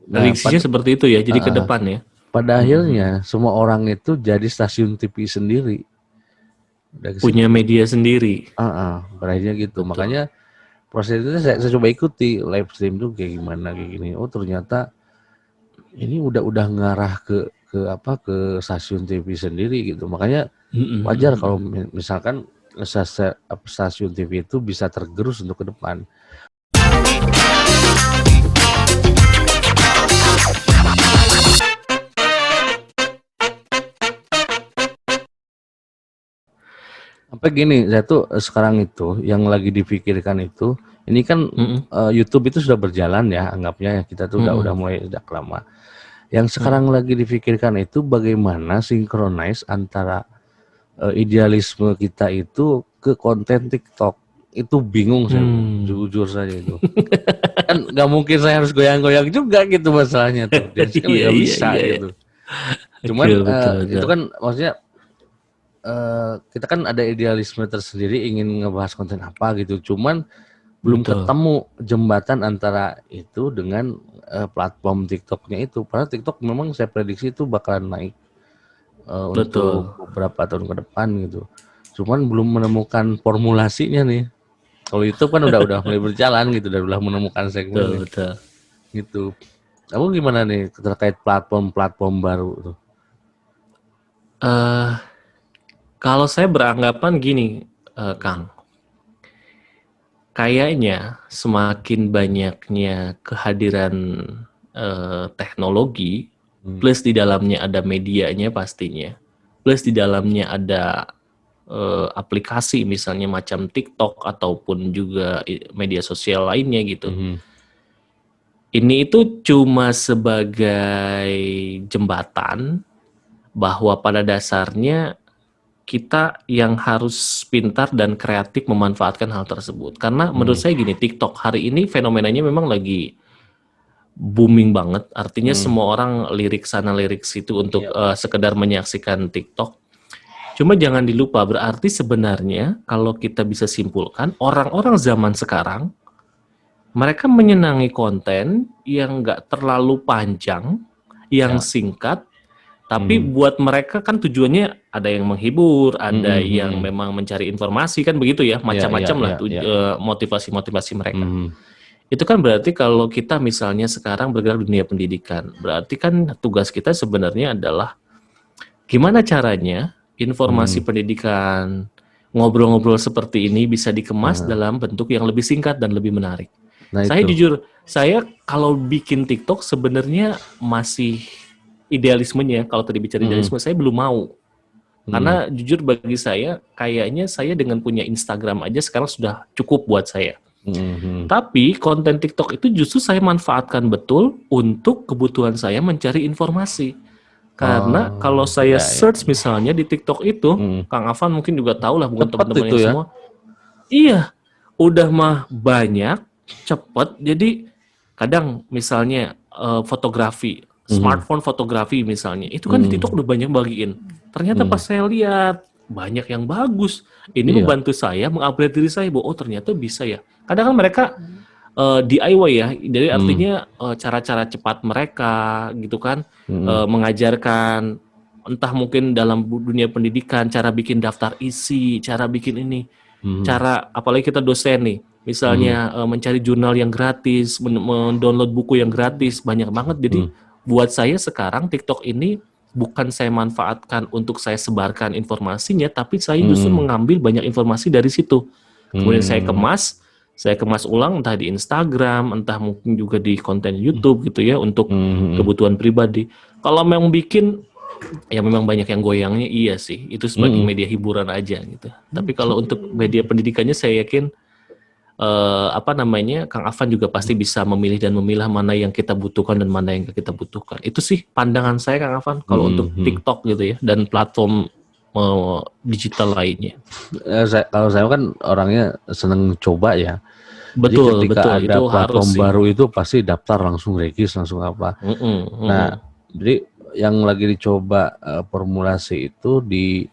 Nah, Prediksinya seperti itu ya, jadi ke depan ya. pada akhirnya semua orang itu jadi stasiun TV sendiri. Dari Punya situ. media sendiri. Berakhirnya gitu. Betul. Makanya proses itu saya coba ikuti live stream tuh kayak gimana kayak gini. Oh ternyata ini udah ngarah ke stasiun TV sendiri gitu. Makanya wajar kalau misalkan stasiun TV itu bisa tergerus untuk ke depan. Sampai gini, saya tuh sekarang itu yang lagi dipikirkan itu, ini kan YouTube itu sudah berjalan ya, anggapnya kita tuh udah mulai sejak lama. Yang sekarang lagi dipikirkan itu bagaimana sinkronize antara idealisme kita itu ke konten TikTok. Itu bingung saya, jujur saja itu. Kan nggak mungkin saya harus goyang-goyang juga gitu masalahnya tuh. Dan kan Iya, nggak iya, bisa iya, iya. gitu. Cuman Betul, betul, itu betul. kan maksudnya kita kan ada idealisme tersendiri ingin ngebahas konten apa gitu. Cuman belum Betul, ketemu jembatan antara itu dengan platform TikToknya itu. Padahal TikTok memang saya prediksi itu bakalan naik untuk betul, beberapa tahun ke depan gitu. Cuman belum menemukan formulasinya nih. Kalau YouTube kan udah mulai berjalan gitu, dan udah menemukan betul, segmennya betul. gitu. Kamu gimana nih terkait platform-platform baru tuh? eh Kalau saya beranggapan gini, Kang, kayaknya semakin banyaknya kehadiran teknologi, plus di dalamnya ada medianya pastinya, plus di dalamnya ada aplikasi misalnya macam TikTok ataupun juga media sosial lainnya gitu. Ini itu cuma sebagai jembatan bahwa pada dasarnya kita yang harus pintar dan kreatif memanfaatkan hal tersebut. Karena menurut saya gini, TikTok hari ini fenomenanya memang lagi booming banget. Artinya semua orang lirik sana lirik situ untuk Iya. sekedar menyaksikan TikTok. Cuma jangan dilupa, berarti sebenarnya kalau kita bisa simpulkan, orang-orang zaman sekarang, mereka menyenangi konten yang nggak terlalu panjang, yang Ya. singkat, tapi buat mereka kan tujuannya ada yang menghibur, ada yang memang mencari informasi kan begitu ya, Ya, ya, macam-macam lah ya, ya. motivasi-motivasi mereka. Itu kan berarti kalau kita misalnya sekarang bergerak di dunia pendidikan, berarti kan tugas kita sebenarnya adalah gimana caranya informasi pendidikan, ngobrol-ngobrol seperti ini bisa dikemas dalam bentuk yang lebih singkat dan lebih menarik. Nah Saya itu. jujur, saya kalau bikin TikTok sebenarnya masih idealismenya, kalau tadi bicara idealisme, saya belum mau. Karena jujur bagi saya, kayaknya saya dengan punya Instagram aja sekarang sudah cukup buat saya. Tapi konten TikTok itu justru saya manfaatkan betul untuk kebutuhan saya mencari informasi. Karena kalau Oh, saya ya, ya. search misalnya di TikTok itu, Kang Afan mungkin juga tahu lah, bukan Cepet teman-teman itu yang ya. semua. Iya, udah mah banyak, cepet. Jadi kadang misalnya fotografi, smartphone fotografi misalnya, itu kan di TikTok udah banyak bagiin. Ternyata pas saya lihat banyak yang bagus. Ini Iya. membantu saya mengupgrade diri saya bahwa oh ternyata bisa ya. Kadang kan mereka DIY ya, jadi artinya cara-cara cepat mereka gitu kan, mengajarkan entah mungkin dalam dunia pendidikan, cara bikin daftar isi, cara bikin ini, cara apalagi kita dosen nih, misalnya mencari jurnal yang gratis, mendownload buku yang gratis, banyak banget. Jadi buat saya sekarang TikTok ini bukan saya manfaatkan untuk saya sebarkan informasinya, tapi saya justru mengambil banyak informasi dari situ. Kemudian saya kemas ulang entah di Instagram, entah mungkin juga di konten YouTube gitu ya untuk kebutuhan pribadi. Kalau memang bikin ya memang banyak yang goyangnya iya sih, itu sebagai media hiburan aja gitu. Tapi kalau untuk media pendidikannya saya yakin apa namanya Kang Afan juga pasti bisa memilih dan memilah mana yang kita butuhkan dan mana yang kita butuhkan. Itu sih pandangan saya Kang Afan kalau untuk TikTok gitu ya dan platform digital lainnya. Kalau saya kan orangnya seneng coba ya. Jadi Betul, ketika betul. ada Itu harus platform sih. baru itu pasti daftar langsung regis langsung apa. Nah, jadi yang lagi dicoba formulasi itu di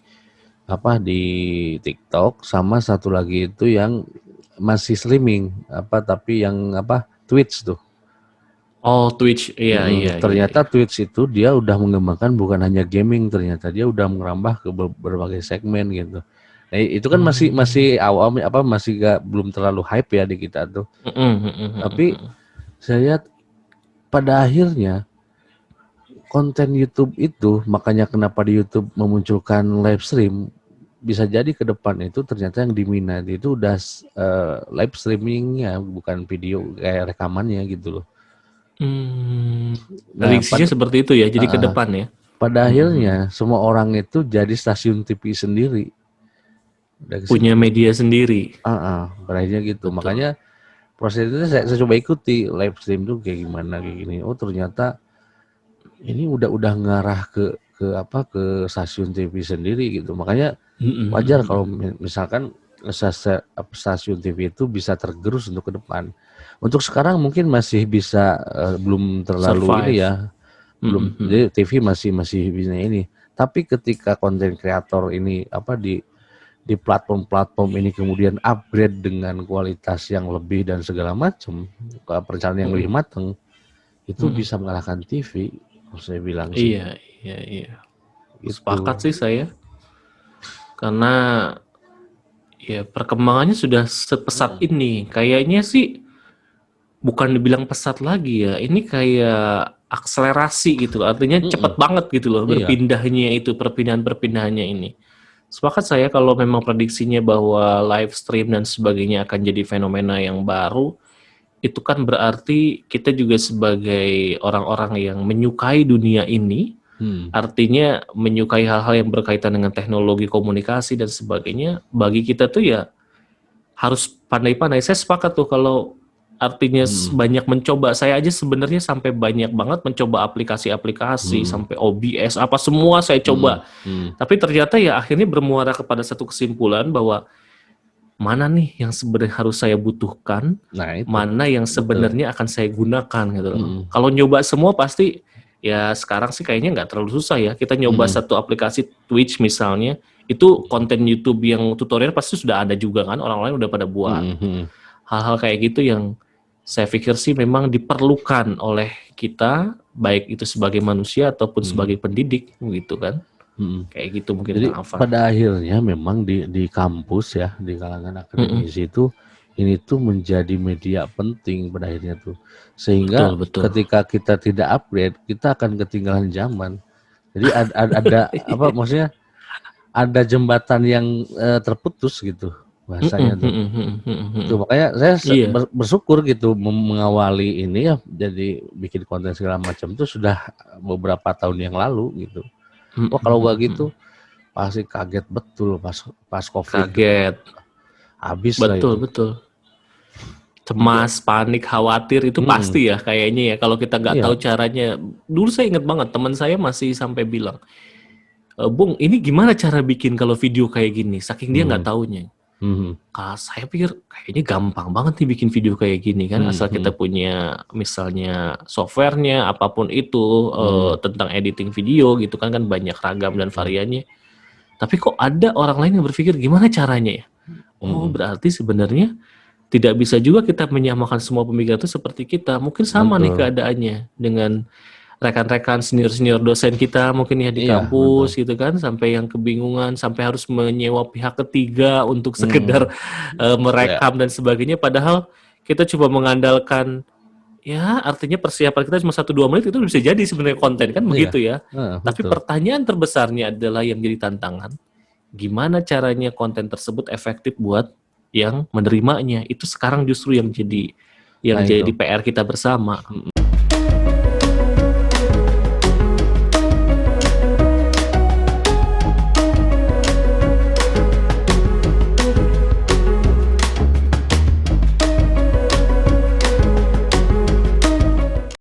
TikTok, sama satu lagi itu yang masih streaming tapi yang Twitch tuh. Oh, Twitch. Iya, iya, iya, Ternyata iya. Twitch itu dia udah mengembangkan bukan hanya gaming, ternyata dia udah merambah ke berbagai segmen gitu. Nah, itu kan masih Hmm. masih awam apa masih belum terlalu hype ya di kita tuh. Mm-mm, mm-mm, Tapi mm-mm. saya lihat pada akhirnya konten YouTube itu, makanya kenapa di YouTube memunculkan live stream, bisa jadi ke depan itu ternyata yang diminati itu udah live streamingnya, bukan video kayak rekamannya gitu loh. Nah, Prediksinya seperti itu ya, jadi ke uh, depan ya. pada Mm-mm, mm-mm. akhirnya semua orang itu jadi stasiun TV sendiri. Udah ke Punya situ. media sendiri. Pada akhirnya gitu. Betul. Makanya proses itu saya coba ikuti live stream tuh kayak gimana kayak gini. Oh ternyata ini udah ngarah ke stasiun TV sendiri gitu. Makanya Mm-mm, wajar mm-mm. kalau misalkan stasiun TV itu bisa tergerus untuk ke depan. Untuk sekarang mungkin masih bisa belum terlalu ini Survive. ya, belum Mm-mm, mm-mm. jadi TV masih bisa ini. Tapi ketika konten kreator ini di platform-platform ini kemudian upgrade dengan kualitas yang lebih dan segala macam, perencanaan yang lebih Mm-mm, matang, itu mm-mm. bisa mengalahkan TV. Saya bilang sih Iya, iya, iya. Sepakat itu. sih saya. Karena ya perkembangannya sudah sepesat Mm, ini. Kayaknya sih bukan dibilang pesat lagi ya. Ini kayak akselerasi gitu. Artinya cepet mm-mm. banget gitu loh Iya. berpindahnya itu, perpindahan-perpindahannya ini. Sepakat saya kalau memang prediksinya bahwa live stream dan sebagainya akan jadi fenomena yang baru, itu kan berarti kita juga sebagai orang-orang yang menyukai dunia ini, Hmm. artinya menyukai hal-hal yang berkaitan dengan teknologi komunikasi dan sebagainya, bagi kita tuh ya harus pandai-pandai. Saya sepakat tuh kalau artinya Hmm. banyak mencoba. Saya aja sebenarnya sampai banyak banget mencoba aplikasi-aplikasi, Hmm. sampai OBS, apa semua saya Hmm. coba. Hmm. Tapi ternyata ya akhirnya bermuara kepada satu kesimpulan bahwa mana nih yang sebenarnya harus saya butuhkan, Nah itu mana yang betul. sebenarnya akan saya gunakan gitu loh. Hmm. Kalau nyoba semua pasti ya sekarang sih kayaknya nggak terlalu susah ya. Kita nyoba Hmm. satu aplikasi Twitch misalnya, itu konten YouTube yang tutorial pasti sudah ada juga kan, orang lain udah pada buat. Hmm. Hmm. Hal-hal kayak gitu yang saya pikir sih memang diperlukan oleh kita, baik itu sebagai manusia ataupun Hmm. sebagai pendidik gitu kan. Hmm. Kayak gitu mungkin Jadi Kang Afan. pada akhirnya memang di kampus ya, di kalangan Mm-mm. akademisi itu ini tuh menjadi media penting pada akhirnya tuh. Sehingga Betul, betul. ketika kita tidak upgrade, kita akan ketinggalan zaman. Jadi ada apa maksudnya ada jembatan yang terputus gitu Mm-mm, bahasanya tuh. mm-mm, mm-mm, mm-mm, Itu mm-mm. makanya saya Iya. bersyukur gitu mengawali ini ya jadi bikin konten segala macam itu sudah beberapa tahun yang lalu gitu. Mm-mm, Wah kalau gak mm-mm. gitu pasti kaget betul pas COVID tuh Kaget. habis lah Betul, itu. betul. Iya. Cemas, panik, khawatir itu Mm, pasti ya kayaknya ya. Kalau kita nggak tahu iya. caranya. Dulu saya ingat banget teman saya masih sampai bilang, Bung, ini gimana cara bikin kalau video kayak gini? Saking dia nggak Mhm, taunya. mhm, Saya pikir kayaknya gampang banget nih bikin video kayak gini kan, mhm, asal kita mhm, punya misalnya softwarenya, apapun itu, mhm, tentang editing video gitu kan, kan banyak ragam dan mhm, variannya. Tapi kok ada orang lain yang berpikir gimana caranya ya? Oh, mhm. berarti sebenarnya tidak bisa juga kita menyamakan semua pemikiran itu seperti kita. Mungkin sama nih Betul. keadaannya dengan rekan-rekan senior-senior dosen kita mungkin ya di Iya betul. kampus gitu kan, sampai yang kebingungan, sampai harus menyewa pihak ketiga untuk sekedar Mhm. Ya. merekam dan sebagainya. Padahal kita coba mengandalkan ya artinya persiapan kita cuma 1-2 menit itu bisa jadi sebenarnya konten kan Iya. begitu ya. Tapi Betul. pertanyaan terbesarnya adalah yang jadi tantangan, gimana caranya konten tersebut efektif buat yang menerimanya. Itu sekarang justru yang Nah jadi itu. PR kita bersama.